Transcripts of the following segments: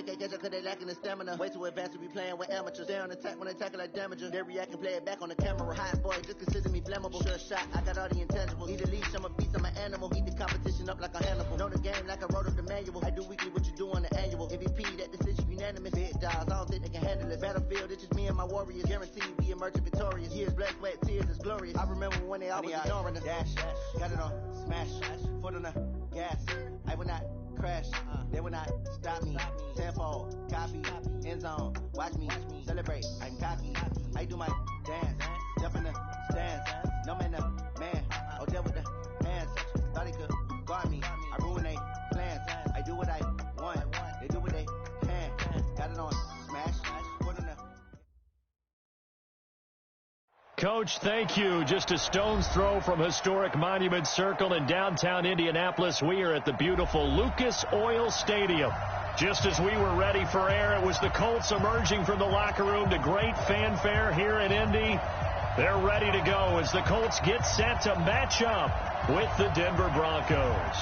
They can't catch up cause they lacking the stamina. Way too advanced to be playing with amateurs. They on attack when they tackle like damagers. They react and play it back on the camera. Hot boy, just consider me flammable. Sure shot, I got all the intangibles. Need a leash, I'm a beast, I'm an animal. Eat the competition up like a Hannibal. Know the game like I wrote up the manual. I do weekly what you do on the annual. MVP, that decision unanimous. Big dogs, I don't think they can handle it. Battlefield, it's just me and my warriors. Guaranteed be emerging victorious. Years, blood, sweat, tears is glorious. I remember when they always ignoring us. Dash, got it on, smash, foot on the gas. I will not crash, they will not stop me. Tenfold, copy, end zone, watch me celebrate. I'm cocky, I do my dance, jump in the stands. No man, man, oh there with the hands. Thought he could guard me, I ruin they plans. I do what I want, they do what they can. Got it on, smash, foot on the. Coach, thank you. Just a stone's throw from historic Monument Circle in downtown Indianapolis. We are at the beautiful Lucas Oil Stadium. Just as we were ready for air, it was the Colts emerging from the locker room to great fanfare here in Indy. They're ready to go as the Colts get set to match up with the Denver Broncos.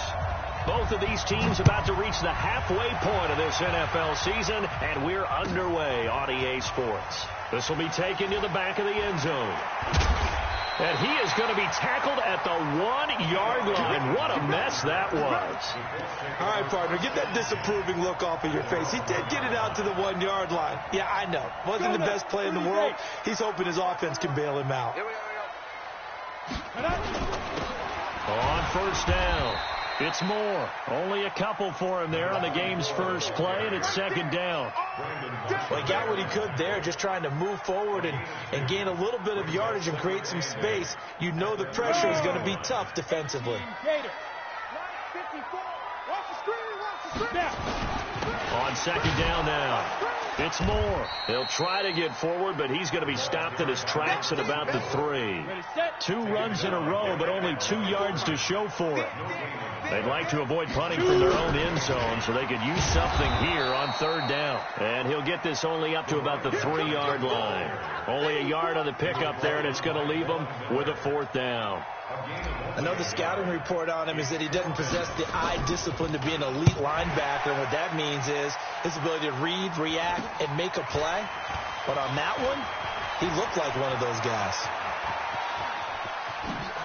Both of these teams about to reach the halfway point of this NFL season, and we're underway on EA Sports. This will be taken to the back of the end zone. And he is going to be tackled at the 1-yard line. What a mess that was. All right, partner, get that disapproving look off of your face. He did get it out to the 1-yard line. Yeah, I know. Wasn't the best play in the world. He's hoping his offense can bail him out. On first down, it's Moore. Only a couple for him there on the game's first play, and it's second down. Well, he got what he could there, just trying to move forward and gain a little bit of yardage and create some space. You know the pressure is going to be tough defensively. On second down now, it's Moore. He'll try to get forward, but he's going to be stopped in his tracks at about the 3. 2 runs in a row, but only 2 yards to show for it. They'd like to avoid punting from their own end zone, so they could use something here on third down. And he'll get this only up to about the 3-yard line. Only a yard on the pickup there, and it's going to leave him with a 4th down. Another scouting report on him is that he doesn't possess the eye discipline to be an elite linebacker. And what that means is his ability to read, react, and make a play. But on that one, he looked like one of those guys.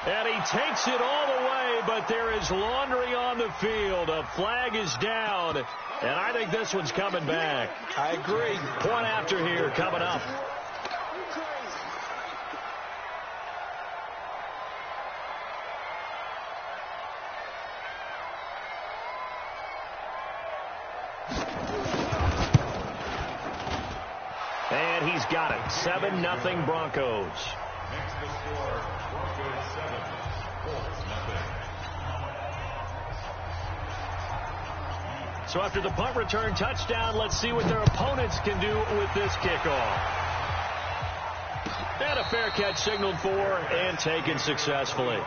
And he takes it all the way, but there is laundry on the field. A flag is down, and I think this one's coming back. I agree. Point after here coming up. And he's got it. 7-0 Broncos. Next to score, Broncos 7, Colts 0. So after the punt return touchdown, let's see what their opponents can do with this kickoff. And a fair catch signaled for and taken successfully.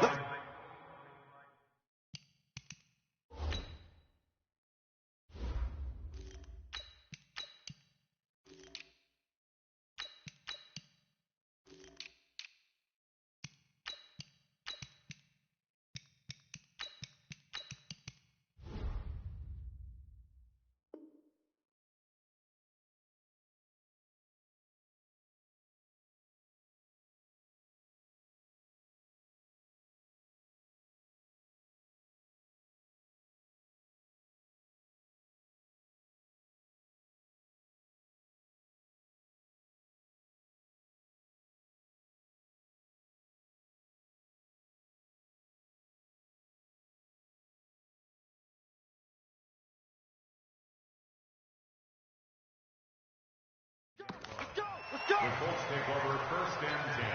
The Colts take over 1st and 10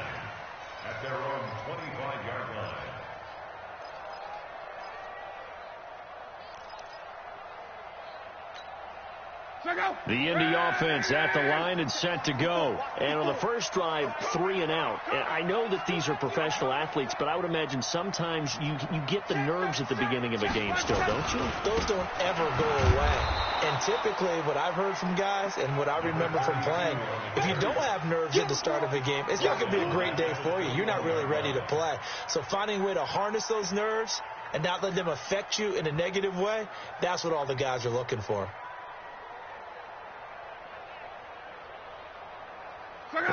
at their own 25-yard line. The Indy offense at the line and set to go. And on the first drive, 3 and out. And I know that these are professional athletes, but I would imagine sometimes you get the nerves at the beginning of a game still, don't you? Those don't ever go away. And typically what I've heard from guys and what I remember from playing, if you don't have nerves at the start of a game, it's not going to be a great day for you. You're not really ready to play. So finding a way to harness those nerves and not let them affect you in a negative way, that's what all the guys are looking for.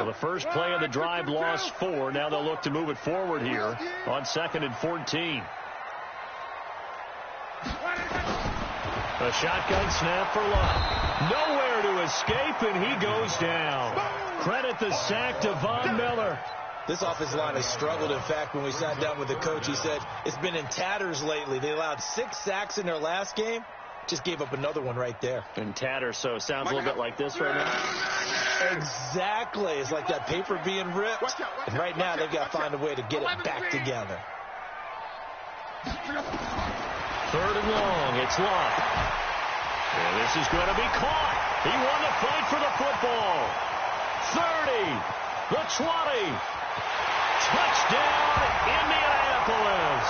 Well, the first play of the drive lost 4. Now they'll look to move it forward here on 2nd and 14. A shotgun snap for Lott. Nowhere to escape, and he goes down. Credit the sack to Von Miller. This offensive line has struggled. In fact, when we sat down with the coach, he said it's been in tatters lately. They allowed 6 sacks in their last game. Just gave up another one right there. In tatters, so it sounds a little bit like this right now. Exactly. It's like that paper being ripped. And right now, they've got to find a way to get it back together. 3rd and long. It's Lott. And this is going to be caught. He won the fight for the football. 30. The 20. Touchdown, Indianapolis.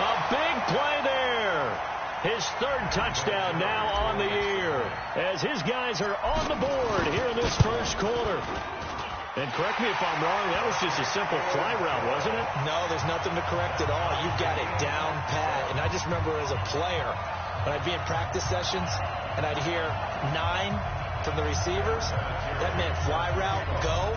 A big play there. His 3rd touchdown now on the year as his guys are on the board here in this first quarter. And correct me if I'm wrong, that was just a simple fly route, wasn't it? No, there's nothing to correct at all. You got it down pat. And I just remember as a player, when I'd be in practice sessions and I'd hear 9 from the receivers, that meant fly route, go,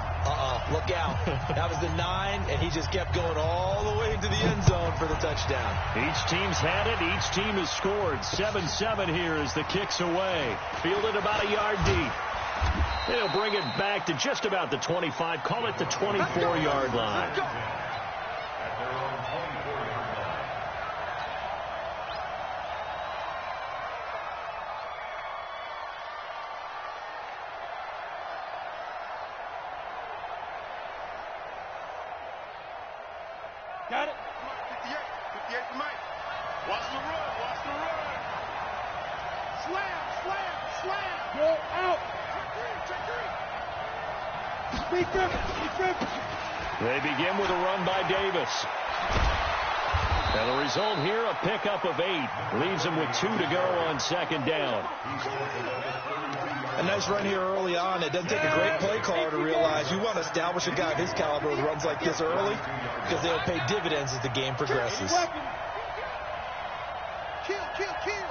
look out. That was the 9, and he just kept going all the way into the end zone for the touchdown. Each team's had it. Each team has scored. 7-7 here as the kick's away. Fielded about a yard deep. They'll bring it back to just about the 25. Call it the 24-yard line. Got it? 58. 58 for Mike. Watch the run. Watch the run. Slam, slam, slam. Go out. They begin with a run by Davis. And the result here, a pickup of 8. Leaves them with 2 to go on 2nd down. A nice run here early on. It doesn't take a great play caller to realize you want to establish a guy of his caliber with runs like this early because they'll pay dividends as the game progresses. Kill, kill, kill.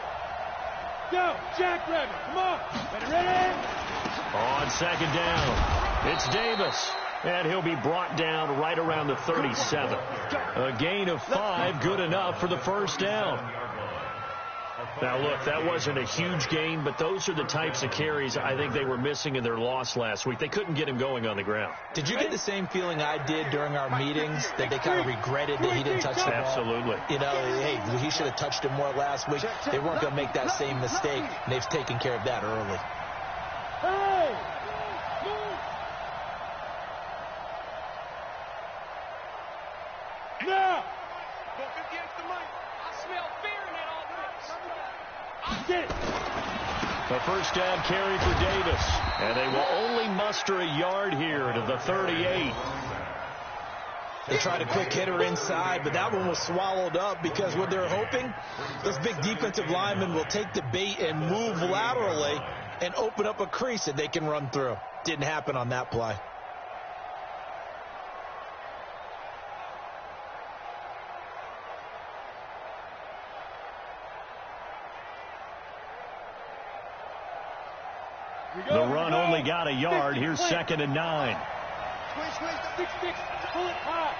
Go, Jackrabbit. Come on. Ready? On 2nd down, it's Davis. And he'll be brought down right around the 37. A gain of 5, good enough for the first down. Now, look, that wasn't a huge gain, but those are the types of carries I think they were missing in their loss last week. They couldn't get him going on the ground. Did you get the same feeling I did during our meetings, that they kind of regretted that he didn't touch the ball? Absolutely. You know, hey, he should have touched him more last week. They weren't going to make that same mistake, and they've taken care of that early. Hey! Now! Go 58 to Mike. I smell fear in that offense. Get it. The first down carry for Davis. And they will only muster a yard here to the 38. They tried a quick hitter inside, but that one was swallowed up because what they're hoping, those big defensive linemen will take the bait and move laterally and open up a crease that they can run through. Didn't happen on that play. The run only got a yard. Here's 2nd and 9. Six, pull it high.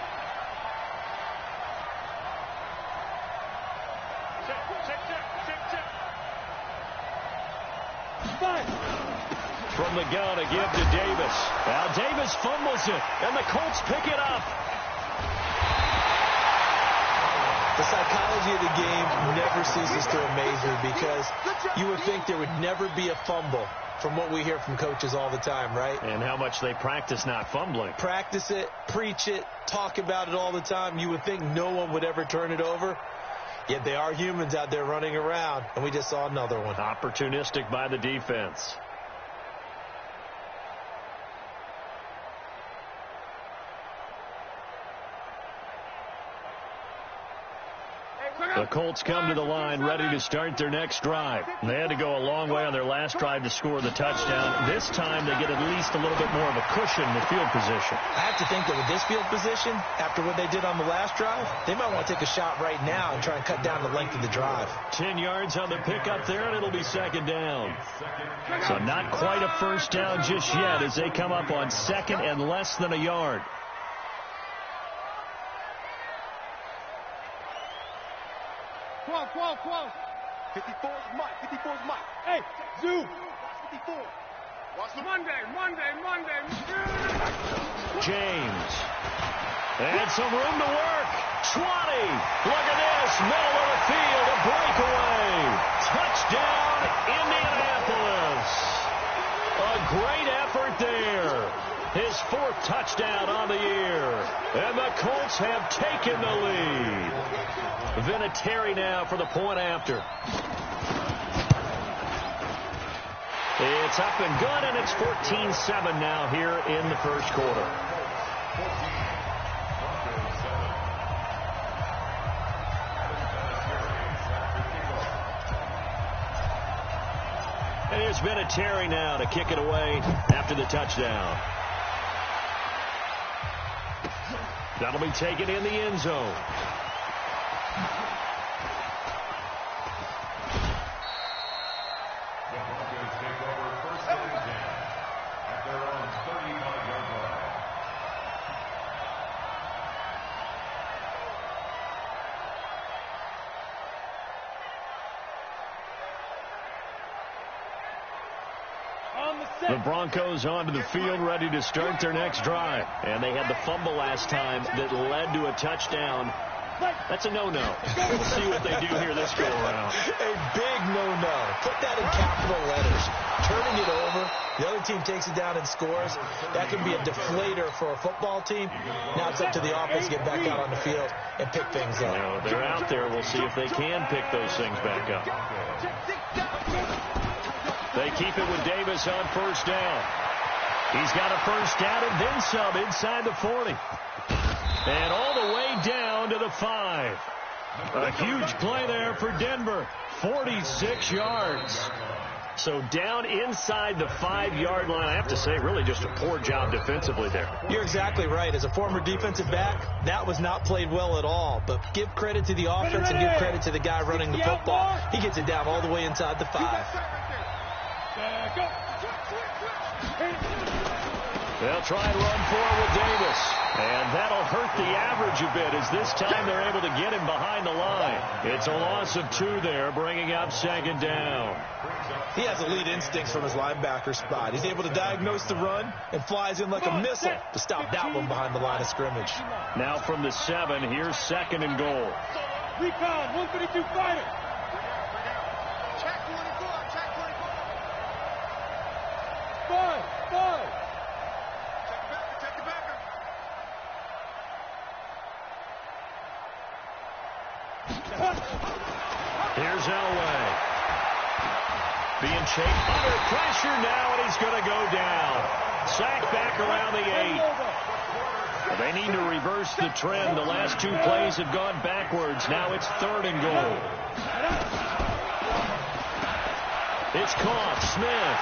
Check. From the gun, a give to Davis. Now Davis fumbles it, and the Colts pick it up. The psychology of the game never ceases to amaze me because you would think there would never be a fumble from what we hear from coaches all the time, right? And how much they practice not fumbling. Practice it, preach it, talk about it all the time. You would think no one would ever turn it over. Yet they are humans out there running around, and we just saw another one. Opportunistic by the defense. The The Colts come to the line ready to start their next drive. They had to go a long way on their last drive to score the touchdown. This time they get at least a little bit more of a cushion with field position. I have to think that with this field position, after what they did on the last drive, they might want to take a shot right now and try and cut down the length of the drive. 10 yards on the pickup there, and it'll be second down. So not quite a first down just yet as they come up on second and less than a yard. Close. 54's Mike. 54's Mike. Hey, Zoo. Watch 54. Watch the Monday. James. And some room to work. 20. Look at this. Middle of the field. A breakaway. Touchdown, Indianapolis. A great effort there. His 4th touchdown on the year. And the Colts have taken the lead. Vinatieri now for the point after. It's up and good, and it's 14-7 now here in the first quarter. And it's Vinatieri now to kick it away after the touchdown. That'll be taken in the end zone. The Broncos take over first and 10 at their own 35-yard line. The Broncos onto the field ready to start their next drive. And they had the fumble last time that led to a touchdown. That's a no-no. We'll see what they do here this go-around. A big no-no. Put that in capital letters. Turning it over, the other team takes it down and scores. That can be a deflator for a football team. Now it's up to the offense to get back out on the field and pick things up. Well, they're out there. We'll see if they can pick those things back up. They keep it with Davis on first down. He's got a first down and then some inside the 40. And all the way down to the 5. A huge play there for Denver. 46 yards. So down inside the 5-yard line. I have to say, really just a poor job defensively there. You're exactly right. As a former defensive back, that was not played well at all. But give credit to the offense and give credit to the guy running the football. He gets it down all the way inside the 5. They'll try and run forward with Davis. And that'll hurt the average a bit as this time they're able to get him behind the line. It's a loss of 2 there, bringing up second down. He has elite instincts from his linebacker spot. He's able to diagnose the run and flies in like a missile to stop that one behind the line of scrimmage. Now from the 7, here's second and goal. Recon, 152 fighter. Five. Check the backer. Here's Elway. Being chased under pressure now, and he's going to go down. Sacked back around the 8. They need to reverse the trend. The last 2 plays have gone backwards. Now it's third and goal. It's caught. Smith.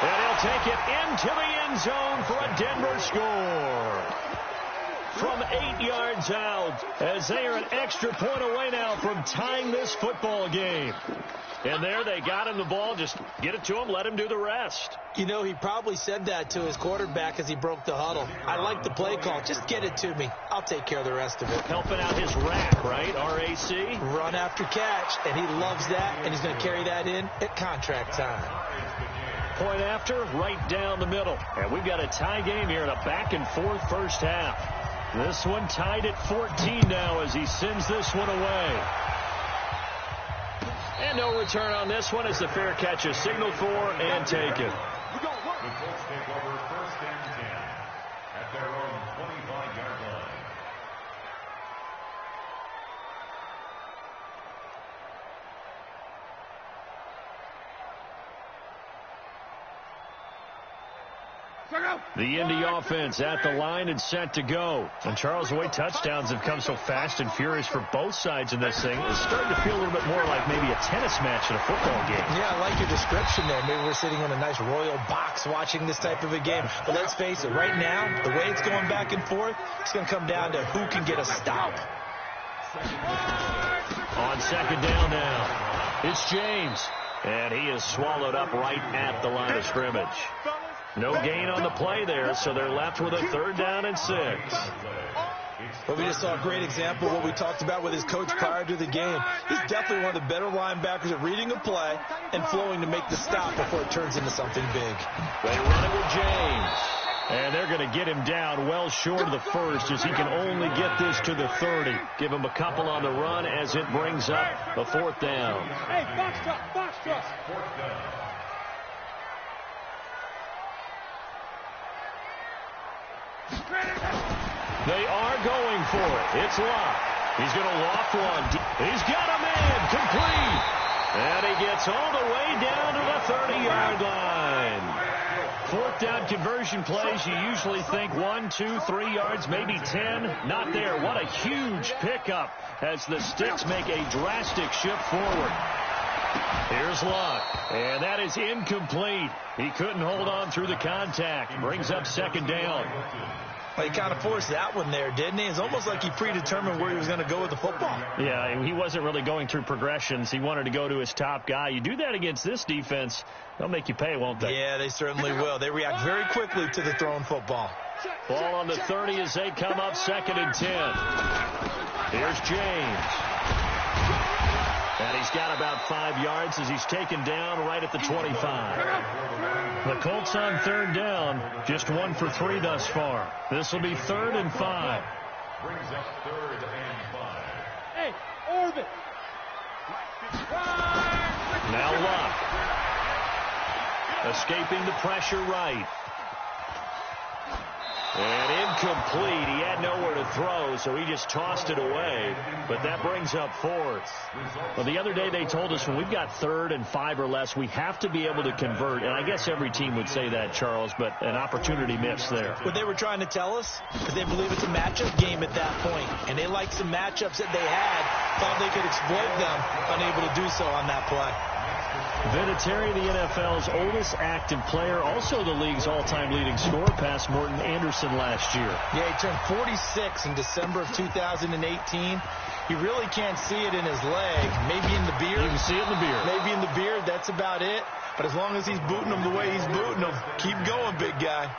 And he'll take it into the end zone for a Denver score. From 8 yards out, as they are an extra point away now from tying this football game. And there they got him the ball. Just get it to him, let him do the rest. You know, he probably said that to his quarterback as he broke the huddle. I like the play call. Just get it to me. I'll take care of the rest of it. Helping out his rack, right? R-A-C? Run after catch, and he loves that, and he's going to carry that in at contract time. Point after, right down the middle. And we've got a tie game here in a back-and-forth first half. This one tied at 14 now as he sends this one away. And no return on this one as the fair catch is signaled for and taken. The Colts take over first and 10 at their own 25-yard line. The Indy offense at the line and set to go. And Charles, the way touchdowns have come so fast and furious for both sides in this thing, it's starting to feel a little bit more like maybe a tennis match in a football game. Yeah, I like your description there. Maybe we're sitting in a nice royal box watching this type of a game. But let's face it, right now, the way it's going back and forth, it's going to come down to who can get a stop. On second down now, it's James. And he is swallowed up right at the line of scrimmage. No gain on the play there, so they're left with a 3rd down and 6. Well, we just saw a great example of what we talked about with his coach prior to the game. He's definitely one of the better linebackers at reading a play and flowing to make the stop before it turns into something big. They run it with James. And they're going to get him down well short of the first as he can only get this to the 30. Give him a couple on the run as it brings up the 4th down. Hey, box truck, box truck. They are going for it. It's Locke. He's going to loft one. He's got a man complete. And he gets all the way down to the 30-yard line. 4th down conversion plays, you usually think 1, 2, 3 yards, maybe 10. Not there. What a huge pickup as the Sticks make a drastic shift forward. Here's Locke, and that is incomplete. He couldn't hold on through the contact. Brings up 2nd down. Well, he kind of forced that one there, didn't he? It's almost like he predetermined where he was going to go with the football. Yeah, he wasn't really going through progressions. He wanted to go to his top guy. You do that against this defense, they'll make you pay, won't they? Yeah, they certainly will. They react very quickly to the thrown football. Ball on the 30 as they come up 2nd and 10. Here's James. And he's got about 5 yards as he's taken down right at the 25. The Colts on 3rd down, just 1 for 3 thus far. This will be 3rd and 5. Brings up 3rd and 5. Hey, orbit. Now Locke. Escaping the pressure right. And incomplete. He had nowhere to throw, so he just tossed it away. But that brings up 4th. Well, the other day they told us when we've got 3rd and 5 or less, we have to be able to convert. And I guess every team would say that, Charles, but an opportunity missed there. What they were trying to tell us is they believe it's a matchup game at that point. And they liked some matchups that they had, thought they could exploit them, unable to do so on that play. Vinatieri, the NFL's oldest active player, also the league's all-time leading scorer, past Morton Anderson last year. Yeah, he turned 46 in December of 2018. You really can't see it in his leg. Maybe in the beard. You can see it in the beard. Maybe in the beard. That's about it. But as long as he's booting him the way he's booting him, keep going, big guy.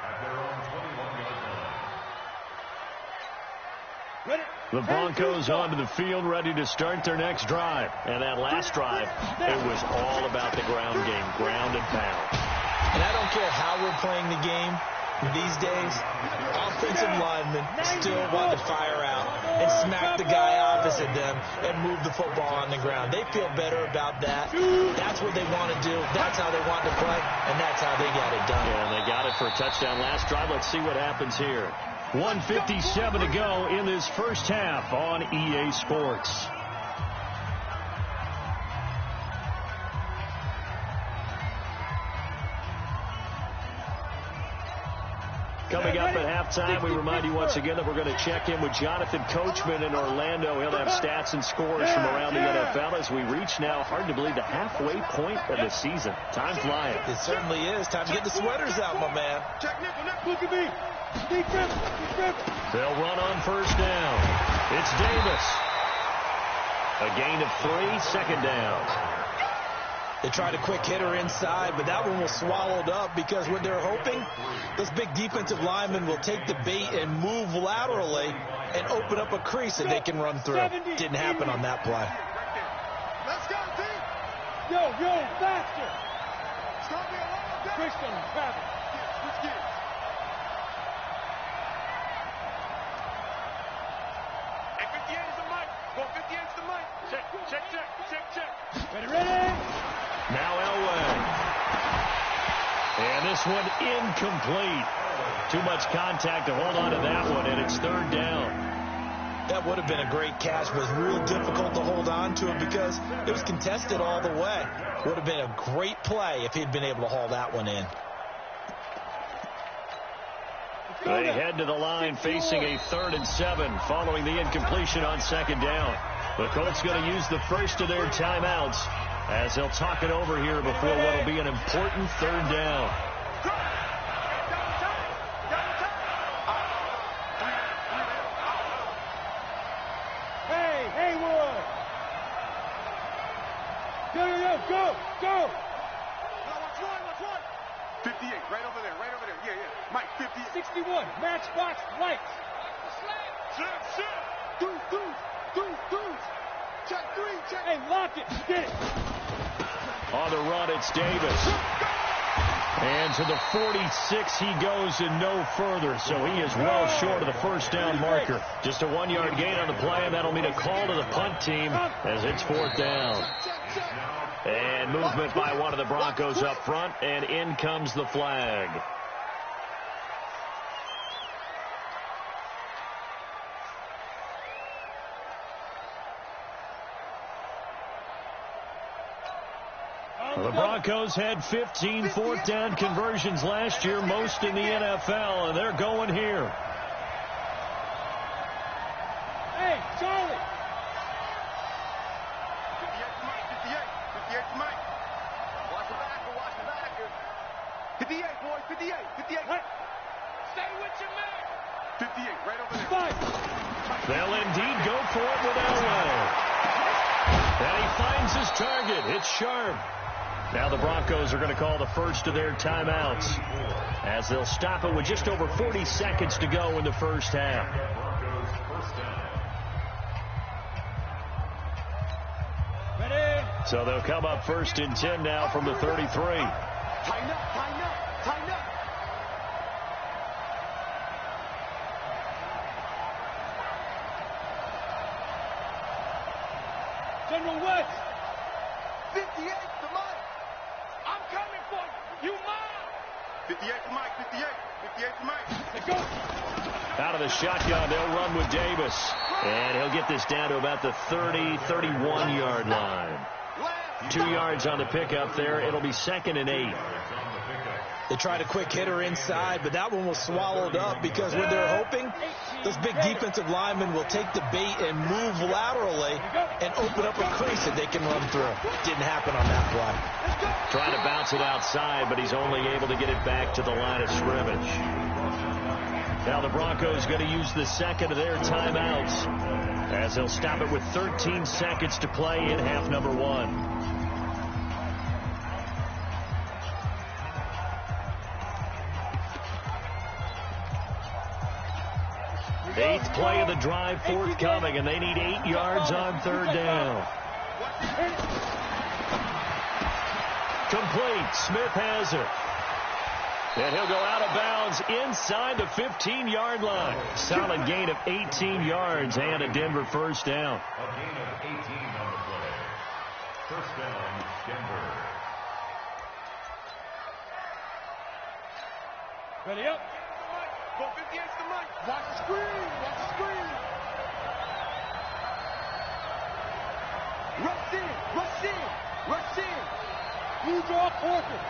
The Broncos onto the field, ready to start their next drive. And that last drive, it was all about the ground game, ground and pound. And I don't care how we're playing the game these days, offensive linemen still want to fire out and smack the guy opposite them and move the football on the ground. They feel better about that. That's what they want to do. That's how they want to play, and that's how they got it done. Yeah, and they got it for a touchdown last drive. Let's see what happens here. 1:57 to go in this first half on EA Sports. Coming up at halftime, we remind you once again that we're going to check in with Jonathan Coachman in Orlando. He'll have stats and scores from around the NFL as we reach now, hard to believe, the halfway point of the season. Time flying. It certainly is. Time to get the sweaters out, my man. Look at me. They'll run on first down. It's Davis. A gain of 3, 2nd down. They tried a quick hitter inside, but that one was swallowed up because what they're hoping, this big defensive lineman will take the bait and move laterally and open up a crease that they can run through. Didn't happen on that play. Let's go, team. Yo, faster. Stop me along. Christian, Travis. Let's get it. Hey, 58 is the mic. Go 58 is the mic. Check. Ready. Now Elway. And this one incomplete. Too much contact to hold on to that one, and it's 3rd down. That would have been a great catch, but it was real difficult to hold on to it because it was contested all the way. Would have been a great play if he'd been able to haul that one in. They head to the line facing a 3rd and 7 following the incompletion on 2nd down. The Colts going to use the first of their timeouts as they'll talk it over here before what will be an important 3rd down. Hey, Haywood! Go! Watch one! 58, right over there. Yeah. Mike, 50. 61, matchbox lights. Sit. Dudes. Check 3. Hey, lock it. Get it. On the run, it's Davis. And to the 46 he goes and no further, so he is well short of the first down marker. Just a 1-yard gain on the play, and that'll mean a call to the punt team as it's 4th down. And movement by one of the Broncos up front, and in comes the flag. The Broncos had 15 4th down conversions last year, most in the NFL, and they're going here. Hey, Charlie! 58 to Mike. Watch the back. 58, boys, 58. Stay with your man. 58, right over there. Five. They'll indeed go for it with Elway. And he finds his target. It's Sharp. Now the Broncos are going to call the first of their timeouts as they'll stop it with just over 40 seconds to go in the first half. Ready? So they'll come up 1st and 10 now from the 33. Tighten up. General West. 58 to Mike. I'm coming for you. You mine. 58 to Mike. 58 to Mike. Let's go. Out of the shotgun, they'll run with Davis. And he'll get this down to about the 30, 31-yard line. 2 yards on the pickup there. It'll be 2nd and 8. They tried a quick hitter inside, but that one was swallowed up because when they're hoping, those big defensive linemen will take the bait and move laterally and open up a crease that they can run through. Didn't happen on that play. Trying to bounce it outside, but he's only able to get it back to the line of scrimmage. Now the Broncos going to use the second of their timeouts as they'll stop it with 13 seconds to play in half number 1. 8th play of the drive forthcoming, and they need 8 yards on 3rd down. Complete. Smith has it. And he'll go out of bounds inside the 15-yard line. Solid gain of 18 yards and a Denver first down. A gain of 18 on the play. First down, Denver. Ready up. Go 58 to Mike. Watch the screen. Rush in. Blue draw quarter.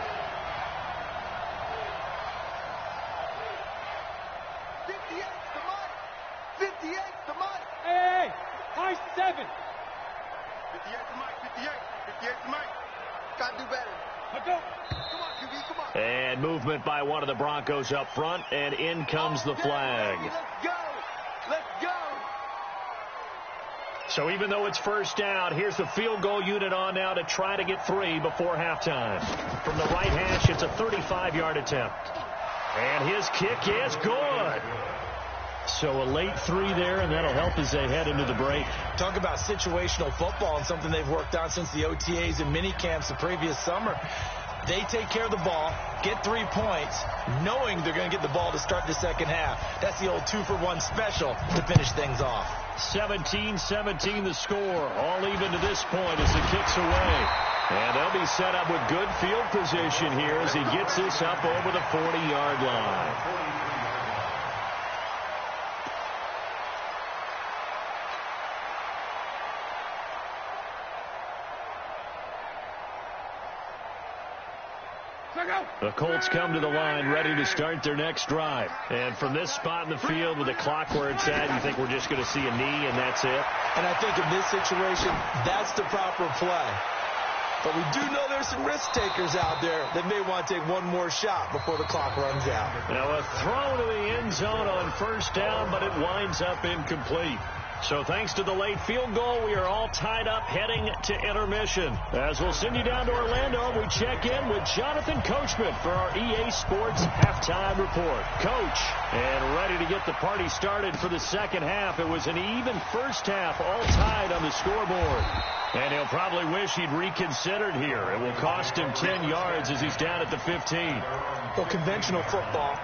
58 to Mike. Hey, high 7. 58 to Mike. Gotta do better. Let's go. Come on, QB, come on. And movement by one of the Broncos up front, and in comes the flag. Let's go. So even though it's first down, here's the field goal unit on now to try to get 3 before halftime. From the right hash, it's a 35-yard attempt. And his kick is good. So a late 3 there, and that'll help as they head into the break. Talk about situational football and something they've worked on since the OTAs and mini camps the previous summer. They take care of the ball, get 3 points, knowing they're going to get the ball to start the second half. That's the old 2-for-1 special to finish things off. 17-17 the score. All even to this point as the kick's away. And they'll be set up with good field position here as he gets this up over the 40-yard line. The Colts come to the line ready to start their next drive. And from this spot in the field with the clock where it's at, you think we're just going to see a knee and that's it? And I think in this situation, that's the proper play. But we do know there's some risk takers out there that may want to take one more shot before the clock runs out. Now a throw to the end zone on first down, but it winds up incomplete. So thanks to the late field goal, we are all tied up heading to intermission. As we'll send you down to Orlando, we check in with Jonathan Coachman for our EA Sports Halftime Report. Coach, and ready to get the party started for the second half. It was an even first half, all tied on the scoreboard. And he'll probably wish he'd reconsidered here. It will cost him 10 yards as he's down at the 15. Well, conventional football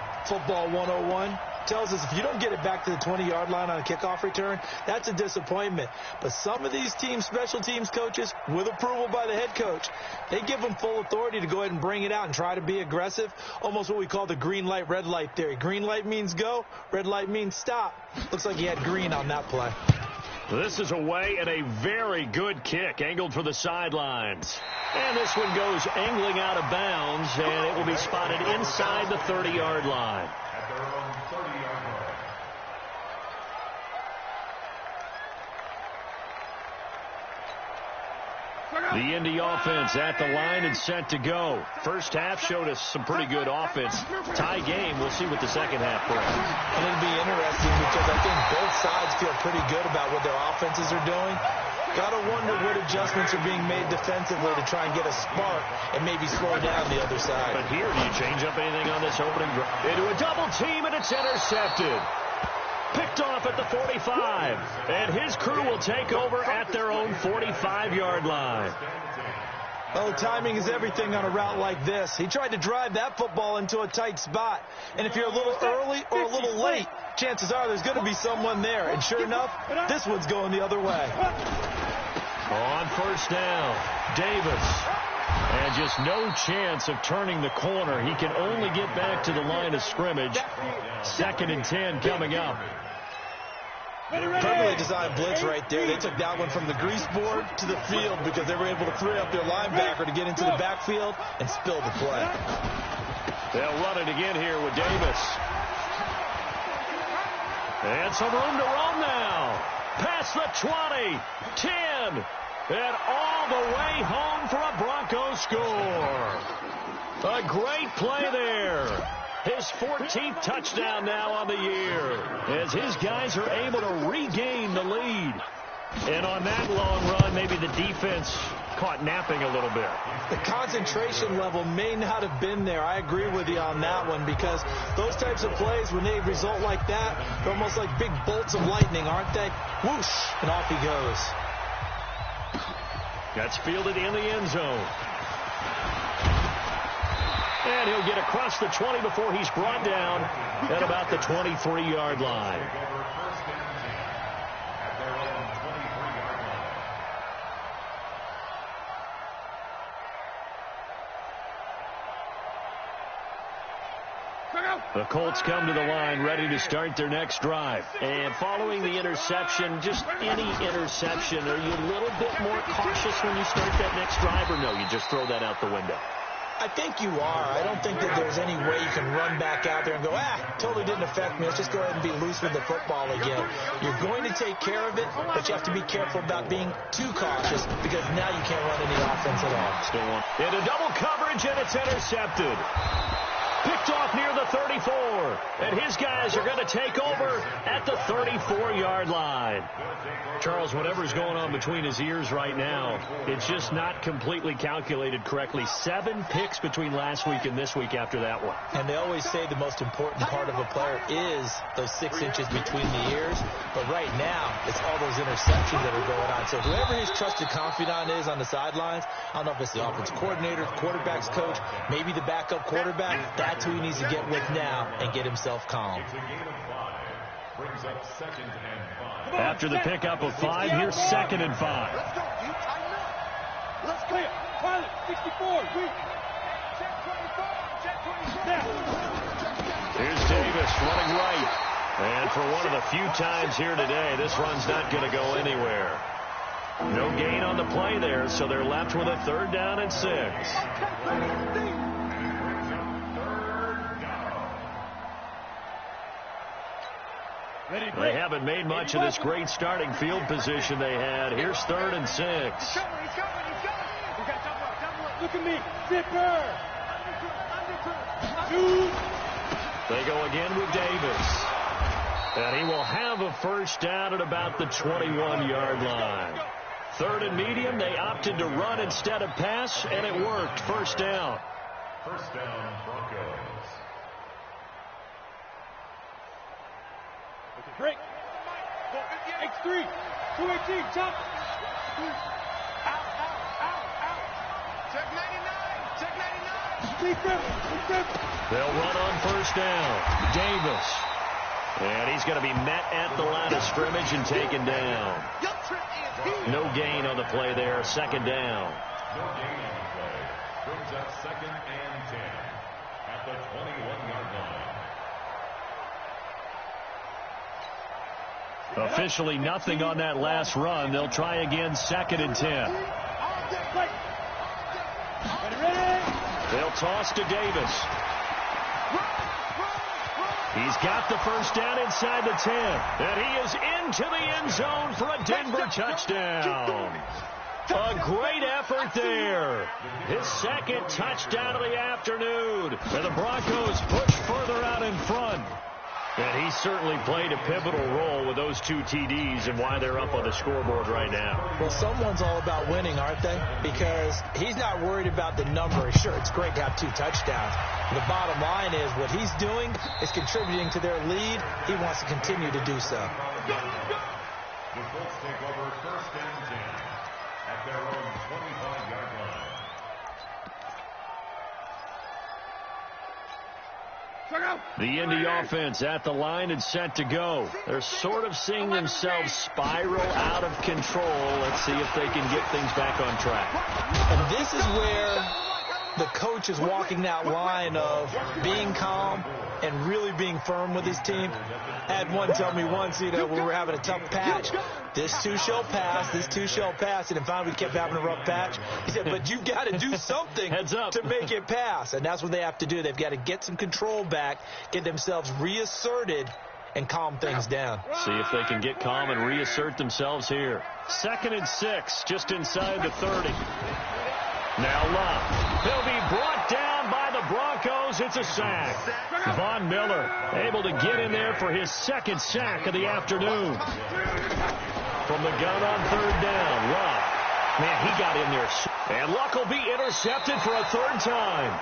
101, tells us if you don't get it back to the 20-yard line on a kickoff return, that's a disappointment. But some of these teams, special teams coaches, with approval by the head coach, they give them full authority to go ahead and bring it out and try to be aggressive, almost what we call the green light, red light theory. Green light means go, red light means stop. Looks like he had green on that play. This is away and a very good kick, angled for the sidelines. And this one goes angling out of bounds, and it will be spotted inside the 30-yard line. At their own 30-yard line. The Indy offense at the line and set to go. First half showed us some pretty good offense. Tie game. We'll see what the second half brings. And it'll be interesting because I think both sides feel pretty good about what their offenses are doing. Got to wonder what adjustments are being made defensively to try and get a spark and maybe slow down the other side. But here, do you change up anything on this opening drive? Into a double team, and it's intercepted. Picked off at the 45, and his crew will take over at their own 45-yard line. Well, timing is everything on a route like this. He tried to drive that football into a tight spot. And if you're a little early or a little late, chances are there's going to be someone there. And sure enough, this one's going the other way. On first down, Davis. And just no chance of turning the corner. He can only get back to the line of scrimmage. 2nd and 10 coming up. Perfectly designed blitz right there. They took that one from the grease board to the field because they were able to free up their linebacker to get into the backfield and spill the play. They'll run it again here with Davis. And some room to roam now. Past the 20, 10, and all the way home for a Broncos score. A great play there. His 14th touchdown now on the year as his guys are able to regain the lead. And on that long run, maybe the defense caught napping a little bit. The concentration level may not have been there. I agree with you on that one because those types of plays, when they result like that, they're almost like big bolts of lightning, aren't they? Whoosh, and off he goes. That's fielded in the end zone. And he'll get across the 20 before he's brought down at about the 23-yard line. The Colts come to the line ready to start their next drive. And following the interception, just any interception, are you a little bit more cautious when you start that next drive, or no, you just throw that out the window? I think you are. I don't think that there's any way you can run back out there and go, totally didn't affect me. Let's just go ahead and be loose with the football again. You're going to take care of it, but you have to be careful about being too cautious because now you can't run any offense at all. Still one. Into double coverage, and it's intercepted. Picked off near the 34, and his guys are going to take over at the 34-yard line. Charles, whatever's going on between his ears right now, it's just not completely calculated correctly. 7 picks between last week and this week after that one. And they always say the most important part of a player is those 6 inches between the ears. But right now, it's all those interceptions that are going on. So whoever his trusted confidant is on the sidelines, I don't know if it's the offense coordinator, the quarterback's coach, maybe the backup quarterback, that's who he needs to get with now and get himself calm. It's a gain of 5. Brings up 2nd and 5. After the pickup of 5, here's 2nd and 5. Let's go, dude. Tighten up. Let's go. Pilot, 64. Check 24. Check 24. Here's Davis running right. And for one of the few times here today, this run's not going to go anywhere. No gain on the play there, so they're left with a 3rd down and 6. They haven't made much of this great starting field position they had. Here's 3rd and 6. He's coming. Look at me. Zipper. They go again with Davis. And he will have a first down at about the 21-yard line. 3rd and medium. They opted to run instead of pass, and it worked. First down. First down, Broncos. Break. X3. 218. Chop. Out. Check 99. Check 99. They'll run on first down. Davis. And he's going to be met at the line of scrimmage and taken down. No gain on the play there. 2nd down. No gain on the play. Brings up 2nd and 10 at the 21-yard line. Officially nothing on that last run. They'll try again 2nd and 10. They'll toss to Davis. He's got the first down inside the 10. And he is into the end zone for a Denver touchdown. A great effort there. His 2nd touchdown of the afternoon. And the Broncos push further out in front. And he certainly played a pivotal role with those 2 TDs and why they're up on the scoreboard right now. Well, someone's all about winning, aren't they? Because he's not worried about the number. Sure, it's great to have 2 touchdowns. The bottom line is what he's doing is contributing to their lead. He wants to continue to do so. The Colts take over 1st and 10 at their own 25-yard line. The Indy offense at the line and set to go. They're sort of seeing themselves spiral out of control. Let's see if they can get things back on track. And this is where the coach is walking that line of being calm and really being firm with his team. I had one tell me once, we were having a tough patch. This too shall pass. This too shall pass. And finally we kept having a rough patch. He said, but you've got to do something to make it pass. And that's what they have to do. They've got to get some control back, get themselves reasserted, and calm things down. See if they can get calm and reassert themselves here. 2nd and 6, just inside the 30. Now Love. He'll be brought down by the Broncos. It's a sack. Von Miller able to get in there for his 2nd sack of the afternoon. From the gun on 3rd down. Love. Man, he got in there. And Luck will be intercepted for a 3rd time.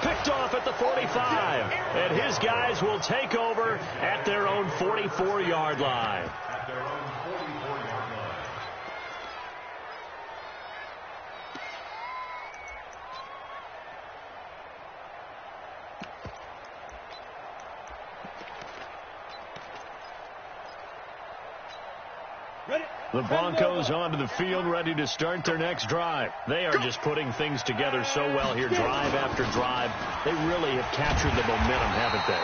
Picked off at the 45. And his guys will take over at their own 44-yard line. At their own 44-yard line. The Broncos onto the field, ready to start their next drive. They are just putting things together so well here, drive after drive. They really have captured the momentum, haven't they?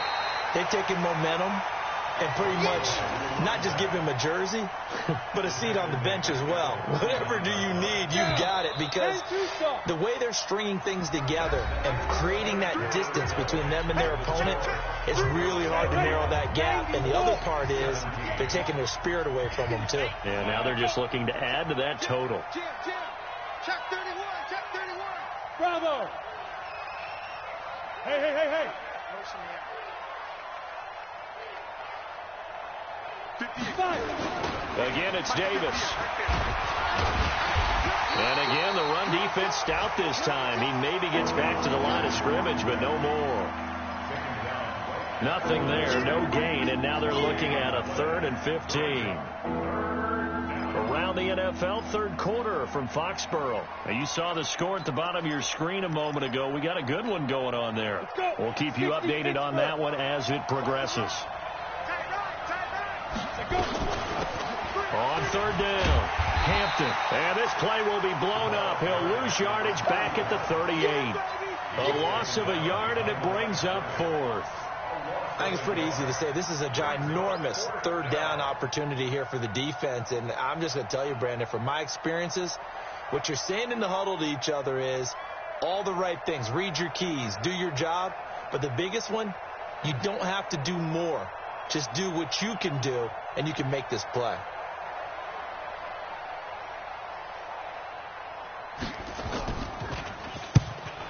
They've taken momentum and pretty much not just give him a jersey, but a seat on the bench as well. Whatever do you need, you've got it, because the way they're stringing things together and creating that distance between them and their opponent, it's really hard to narrow that gap. And the other part is they're taking their spirit away from them, too. And now they're just looking to add to that total. Check 31. Check 31. Bravo. Hey. Again, it's Davis. And again, the run defense stout this time. He maybe gets back to the line of scrimmage, but no more. Nothing there, no gain, and now they're looking at a 3rd and 15. Around the NFL, 3rd quarter from Foxborough. Now, you saw the score at the bottom of your screen a moment ago. We got a good one going on there. We'll keep you updated on that one as it progresses. On 3rd down, Hampton. And this play will be blown up. He'll lose yardage back at the 38. A loss of a yard, and it brings up 4th. I think it's pretty easy to say this is a ginormous 3rd down opportunity here for the defense. And I'm just going to tell you, Brandon, from my experiences, what you're saying in the huddle to each other is all the right things. Read your keys, do your job. But the biggest one, you don't have to do more. Just do what you can do, and you can make this play.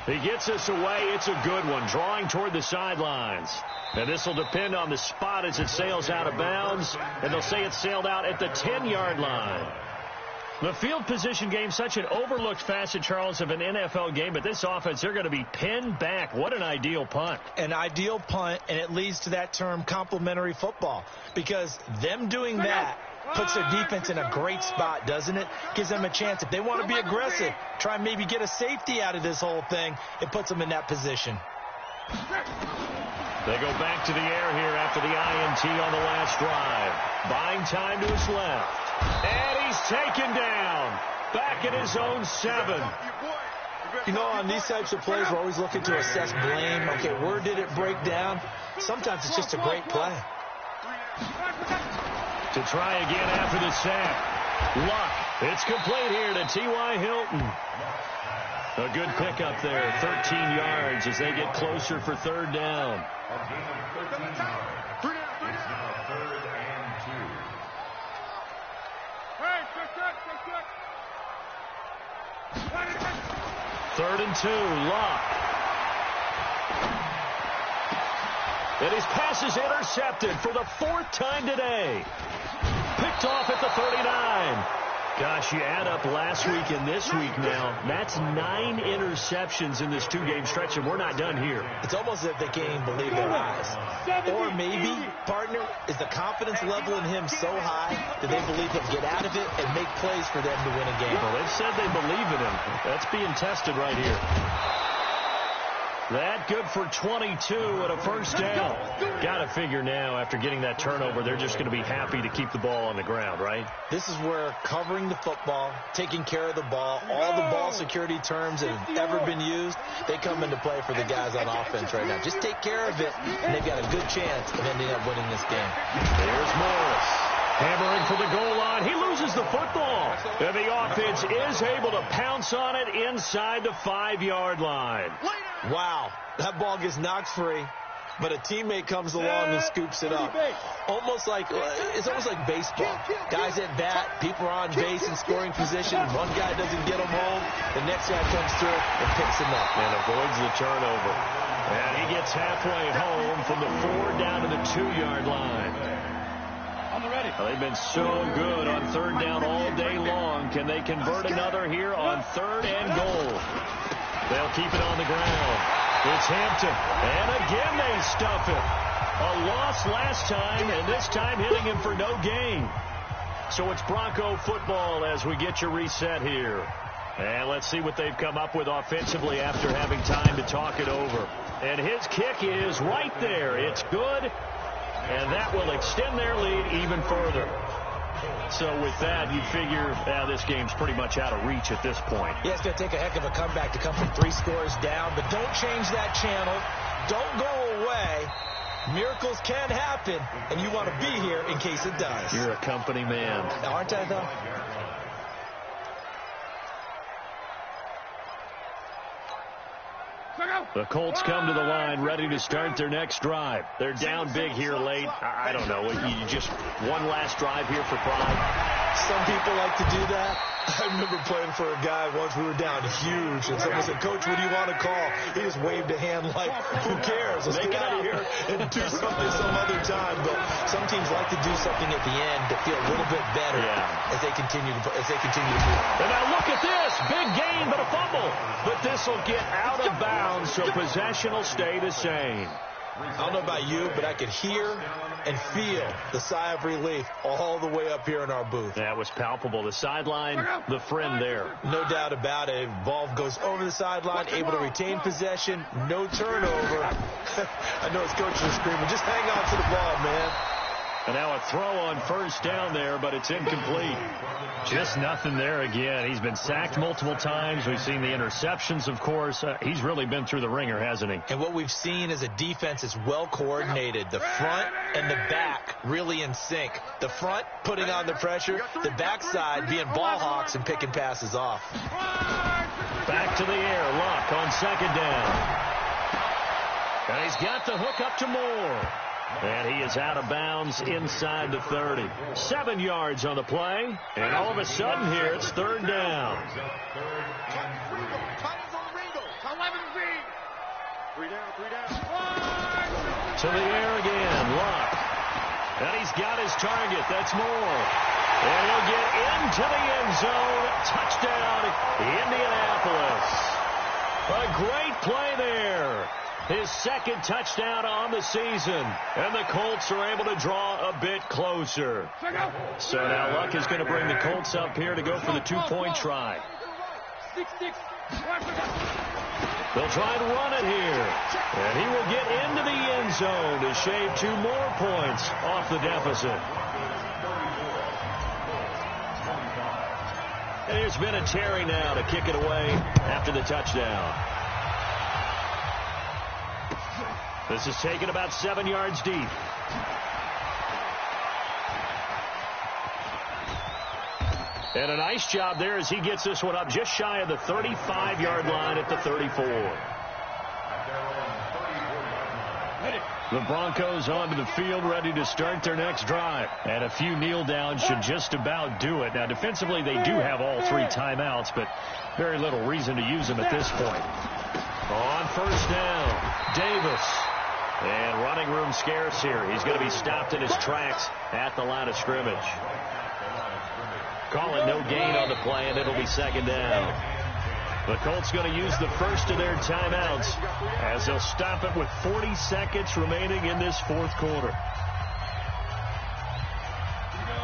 He gets us away. It's a good one, drawing toward the sidelines. And this will depend on the spot as it sails out of bounds, and they'll say it sailed out at the 10-yard line. The field position game, such an overlooked facet, Charles, of an NFL game, but this offense, they're going to be pinned back. What an ideal punt. An ideal punt, and it leads to that term complementary football, because them doing that puts their defense in a great spot, doesn't it? Gives them a chance. If they want to be aggressive, try and maybe get a safety out of this whole thing, it puts them in that position. They go back to the air here after the INT on the last drive. Buying time to his left. And he's taken down. Back at his own 7. You know, on these types of plays, we're always looking to assess blame. Okay, where did it break down? Sometimes it's just a great play. To try again after the sack. Luck. It's complete here to T.Y. Hilton. A good pickup there, 13 yards as they get closer for third down. A gain of 13 yards. It's now 3rd and 2. Hey, check. 3rd and 2, Luck. And his pass is intercepted for the 4th time today. Picked off at the 39. Gosh, you add up last week and this week now, that's 9 interceptions in this 2-game stretch, and we're not done here. It's almost as if they can't even believe their eyes. Or maybe, partner, is the confidence level in him so high that they believe he'll get out of it and make plays for them to win a game. Well, they've said they believe in him. That's being tested right here. That good for 22 and a first down. Got to figure now, after getting that turnover, they're just going to be happy to keep the ball on the ground, right? This is where covering the football, taking care of the ball, all the ball security terms that have ever been used, they come into play for the guys on offense right now. Just take care of it, and they've got a good chance of ending up winning this game. There's Morris. Hammering for the goal line. He loses the football. And the offense is able to pounce on it inside the 5-yard line. Wow, that ball gets knocked free, but a teammate comes along and scoops it up. It's almost like baseball. Guys at bat, people are on base in scoring position. One guy doesn't get them home. The next guy comes through and picks him up. And avoids the turnover. And he gets halfway home from the 4 down to the 2-yard line. Well, they've been so good on 3rd down all day long. Can they convert another here on 3rd and goal? They'll keep it on the ground. It's Hampton. And again they stuff it. A loss last time, and this time hitting him for no gain. So it's Bronco football as we get you reset here. And let's see what they've come up with offensively after having time to talk it over. And his kick is right there. It's good. And that will extend their lead even further. So with that, you figure this game's pretty much out of reach at this point. Yeah, it's going to take a heck of a comeback to come from 3 scores down. But don't change that channel. Don't go away. Miracles can happen, and you want to be here in case it does. You're a company man. Aren't I, though? The Colts come to the line ready to start their next drive. They're down big here late. I don't know. You just one last drive here for pride. Some people like to do that. I remember playing for a guy once. We were down huge, and someone said, "Coach, what do you want to call?" He just waved a hand like, "Who cares? Let's get out of here and do something some other time." But some teams like to do something at the end to feel a little bit better as they continue to move. And now look at this. Big gain, but a fumble. But this will get out of bounds, so possession will stay the same. I don't know about you, but I could hear and feel the sigh of relief all the way up here in our booth. That was palpable. The sideline, the friend there. No doubt about it. Ball goes over the sideline, able to retain possession, no turnover. I know his coach is screaming, just hang on to the ball, man. And now a throw on first down there, but it's incomplete. Just nothing there again. He's been sacked multiple times. We've seen the interceptions, of course. He's really been through the ringer, hasn't he? And what we've seen is a defense that's well coordinated. The front and the back really in sync. The front putting on the pressure. The backside being ball hawks and picking passes off. Back to the air. Luck on 2nd down. And he's got the hook up to Moore. And he is out of bounds inside the 30. 7 yards on the play. And all of a sudden here, it's third down. To the air again. Luck. And he's got his target. That's Moore. And he'll get into the end zone. Touchdown, Indianapolis. A great play there. His second touchdown on the season. And the Colts are able to draw a bit closer. So now Luck is going to bring the Colts up here to go for the 2-point try. They'll try and run it here. And he will get into the end zone to shave 2 more points off the deficit. And there's been a Terry now to kick it away after the touchdown. This is taken about 7 yards deep. And a nice job there as he gets this one up just shy of the 35-yard line at the 34. The Broncos onto the field ready to start their next drive. And a few kneel downs should just about do it. Now, defensively, they do have all 3 timeouts, but very little reason to use them at this point. On first down, Davis. And running room scarce here. He's going to be stopped in his tracks at the line of scrimmage. Calling no gain on the play, and it'll be second down. The Colts going to use the first of their timeouts as they'll stop it with 40 seconds remaining in this fourth quarter.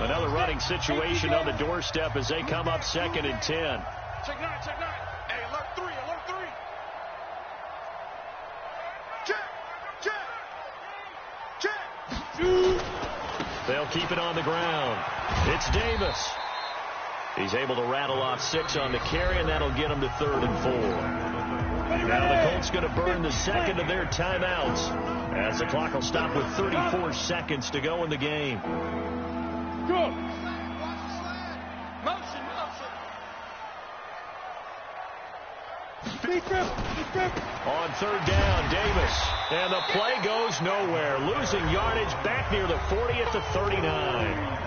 Another running situation on the doorstep as they come up 2nd and 10. Check 9, check 9. Hey, alert 3, alert 3. Check. They'll keep it on the ground. It's Davis. He's able to rattle off 6 on the carry, and that'll get him to 3rd and 4. Now the Colts going to burn the second of their timeouts as the clock will stop with 34 seconds to go in the game. Go. Motion. On 3rd down, Davis. And the play goes nowhere. Losing yardage back near the 40 at the 39.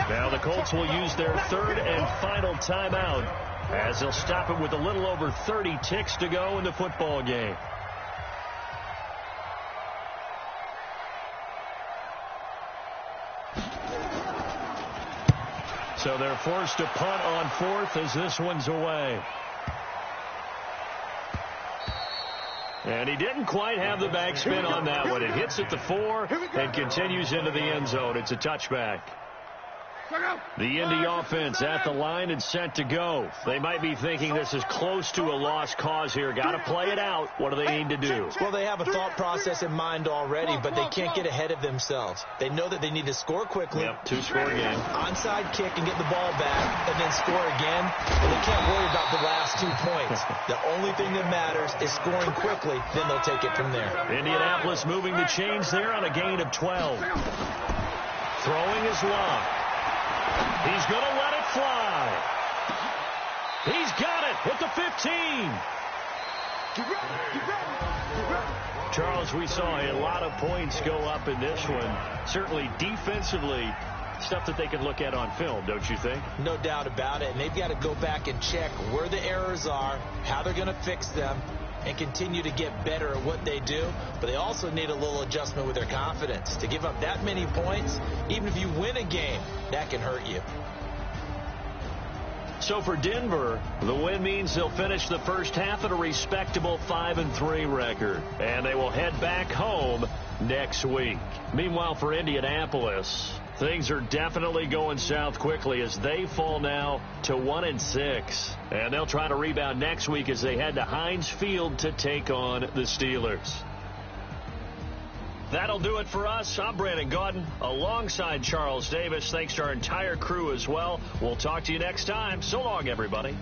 Now the Colts will use their 3rd and final timeout as they'll stop it with a little over 30 ticks to go in the football game. So they're forced to punt on 4th as this one's away. And he didn't quite have the backspin on that one. It hits at the 4 and continues into the end zone. It's a touchback. The Indy offense at the line and set to go. They might be thinking this is close to a lost cause here. Got to play it out. What do they need to do? Well, they have a thought process in mind already, but they can't get ahead of themselves. They know that they need to score quickly. Yep, 2-score game. Onside kick and get the ball back and then score again. But they can't worry about the last 2 points. The only thing that matters is scoring quickly. Then they'll take it from there. Indianapolis moving the chains there on a gain of 12. Throwing his Luck. He's going to let it fly. He's got it at the 15. Charles, we saw a lot of points go up in this one. Certainly defensively, stuff that they can look at on film, don't you think? No doubt about it. And they've got to go back and check where the errors are, how they're going to fix them, and continue to get better at what they do. But they also need a little adjustment with their confidence. To give up that many points, even if you win a game, that can hurt you. So for Denver, the win means they'll finish the first half at a respectable 5-3 record. And they will head back home next week. Meanwhile, for Indianapolis, things are definitely going south quickly as they fall now to 1-6. And they'll try to rebound next week as they head to Heinz Field to take on the Steelers. That'll do it for us. I'm Brandon Gaudin alongside Charles Davis. Thanks to our entire crew as well. We'll talk to you next time. So long, everybody.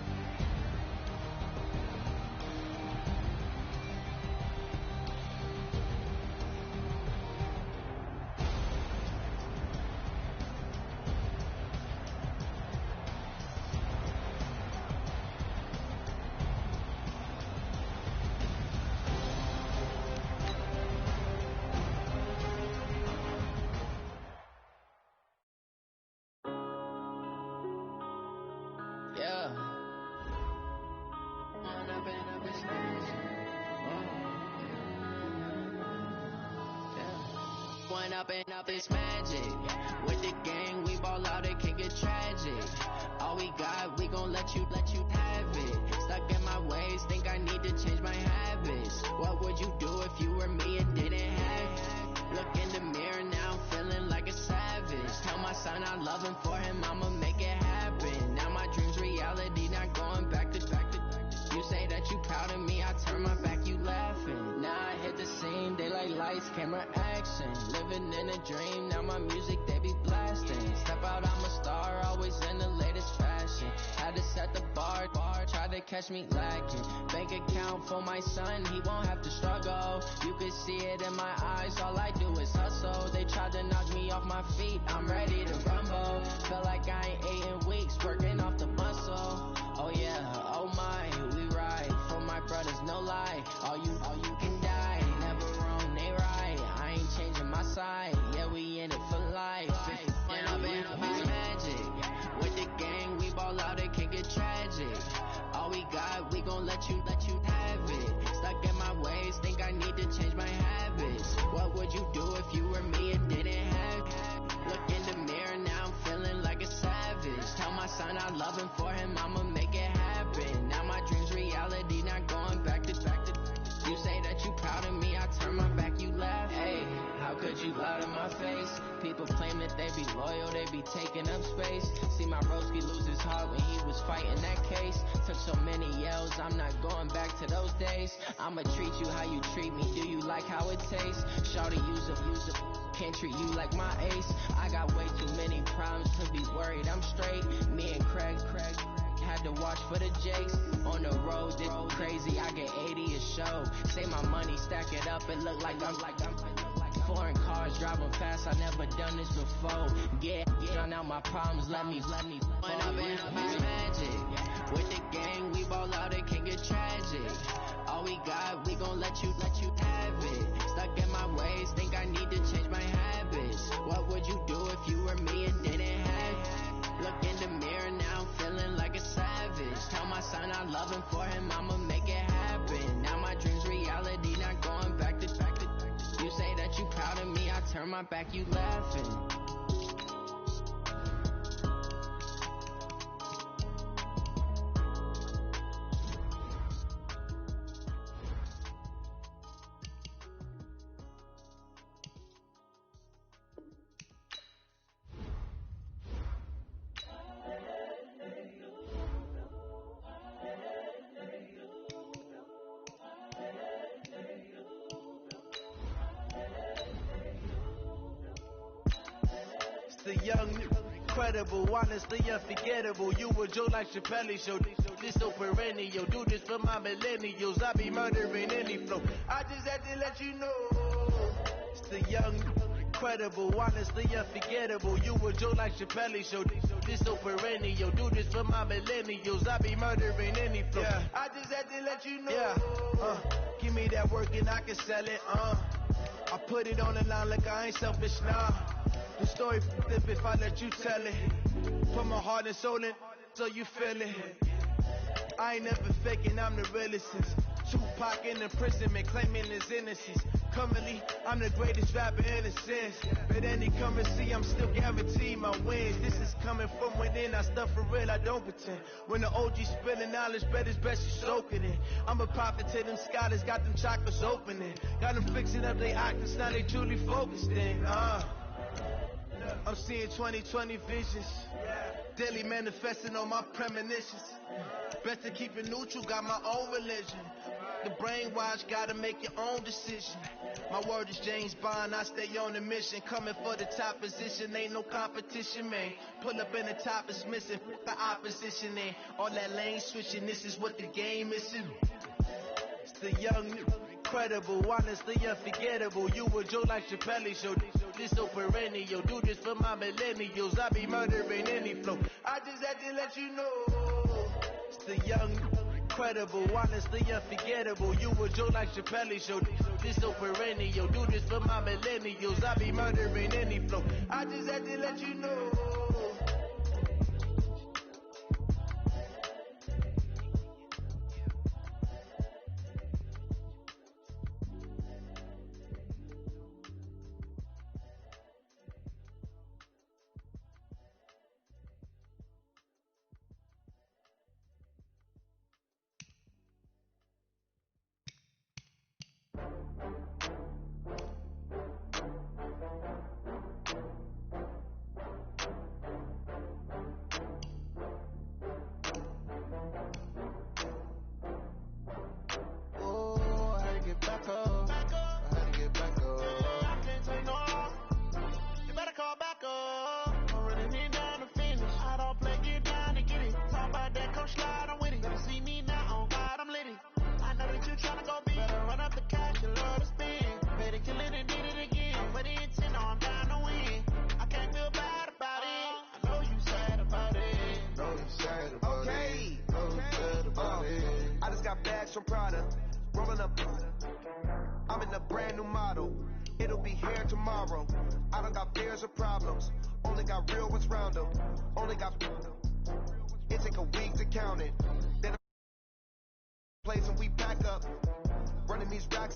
One up and up, it's magic. With the gang, we ball out, it can get tragic. All we got, we gon' let you have it. Stuck in my ways, think I need to change my habits. What would you do if you were me and didn't have it? Look in the mirror now, feeling like a savage. Tell my son I love him, for him I'ma make it happen. Now my dream's reality, not going back to. You say that you proud of me, I turn my back, you laughing. Now I hit the scene, daylight lights, camera action. Living in a dream, now my music they be blasting. Step out, I'm a star, always in the latest fashion. Had to set the bar, try to catch me lacking. Bank account for my son, he won't have to struggle. You can see it in my eyes, all I do is hustle. They tried to knock me off my feet, I'm ready to rumble. Feel like I ain't ate in weeks, working off the muscle. Oh yeah, oh my, we ride for my brothers, no lie. All you can die, never wrong, they right. I ain't changing my side, yeah, we in it for life. And up, it's magic. With the gang, we ball out, it can get tragic. All we got, we gon' let you have it. Stuck in my ways, think I need to change my habits. What would you do if you were me and didn't have it? Look in the mirror now, I'm feeling like a savage. Tell my son I love him, for him I'ma make it happen. Now my dream's reality, not going back to. You say that you proud of me, I turn my back, you laugh. Hey, how could you lie to my face? People claim that they be loyal, they be taking up space. See my broski lose his heart when he was fighting that case. Took so many yells, I'm not going back to those days. I'ma treat you how you treat me, do you like how it tastes? Shawty, use a can't treat you like my ace. I got way too many problems to be worried, I'm straight. Me and Craig had to watch for the Jakes. On the road, this crazy, I get 80 a show. Say my money, stack it up, it look like I'm foreign cars, driving fast, I never done this before. Drown out my problems, let me One up and up, it's magic. With the gang, we ball out, it can get tragic. All we got, we gon' let you have it. Stuck in my ways, think I need to change my habits. What would you do if you were me and didn't have it? Look in the mirror now, feeling like a savage. Tell my son I love him, for him I'ma make it happen. Now my dream's reality, not going back to. You say that you proud of me, I turn my back, you laughing. The young, incredible, honestly unforgettable. You were Joe like Chappelle show. This so perennial. Do this for my millennials. I be murdering any flow. I just had to let you know. It's the young, incredible, honestly unforgettable. You were Joe like Chappelle show. This so perennial. Do this for my millennials. I be murdering any flow. Yeah. I just had to let you know. Yeah. Give me that work and I can sell it. I put it on the line like I ain't selfish, nah. The story f***ed if I let you tell it. Put my heart and soul in so you feel it. I ain't never faking, I'm the realest. Tupac in imprisonment, claiming his innocence. Currently, I'm the greatest rapper in a sense. But any currency, I'm still guaranteed my wins. This is coming from within, I stuff for real, I don't pretend. When the OG spilling knowledge, bet it's best you soak it in. I'm a prophet to them scholars, got them chakras opening. Got them fixing up they octaves, now they truly focused in. I'm seeing 2020 visions, daily manifesting on my premonitions. Best to keep it neutral, got my own religion. The brainwash, gotta make your own decision. My word is James Bond, I stay on the mission. Coming for the top position, ain't no competition, man. Pull up in the top is missing, put the opposition in. All that lane switching, this is what the game is. It's the young, incredible, honestly unforgettable. You were Joe like Chappelle show. This so perennial. Do this for my millennials. I be murdering any flow. I just had to let you know. It's the young, incredible, honestly unforgettable. You were Joe like Chappelle show. This so perennial. Do this for my millennials. I be murdering any flow. I just had to let you know. from Prada. Rolling up. I'm in a brand new model. It'll be here tomorrow. I don't got fears or problems. Only got real ones round them. Only got. It take a week to count it. Then place and we pack up. Running these racks.